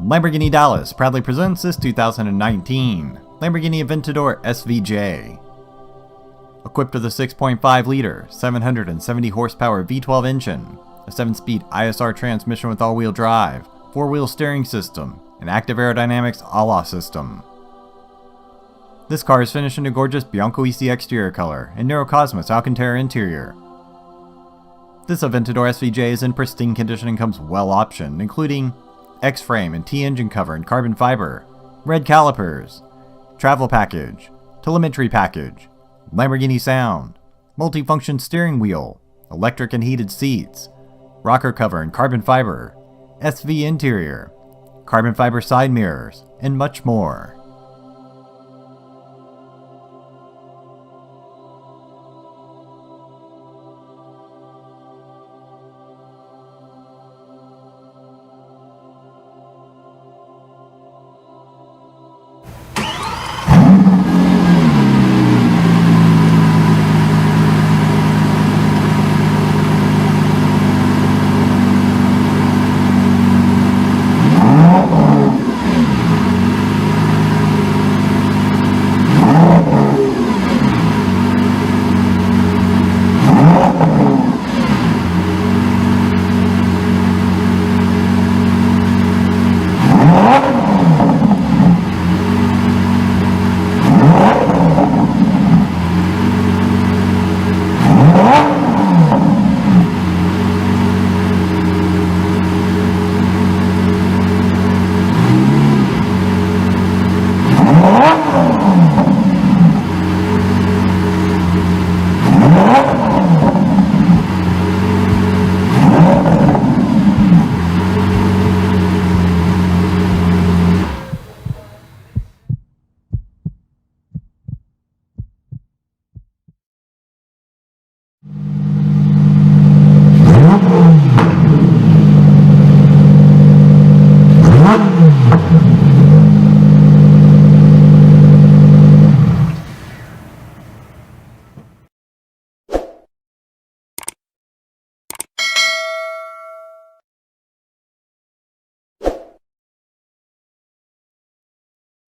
Lamborghini Dallas proudly presents this 2019 Lamborghini Aventador SVJ. Equipped with a 6.5-liter, 770 horsepower V12 engine, a 7-speed ISR transmission with all-wheel drive, 4-wheel steering system, and active aerodynamics a-la system. This car is finished in a gorgeous Bianco EC exterior color and Neurocosmos Alcantara interior. This Aventador SVJ is in pristine condition and comes well optioned, including X-frame and T-engine cover in carbon fiber, red calipers, travel package, telemetry package, Lamborghini sound, multifunction steering wheel, electric and heated seats, rocker cover in carbon fiber, SV interior, carbon fiber side mirrors, and much more.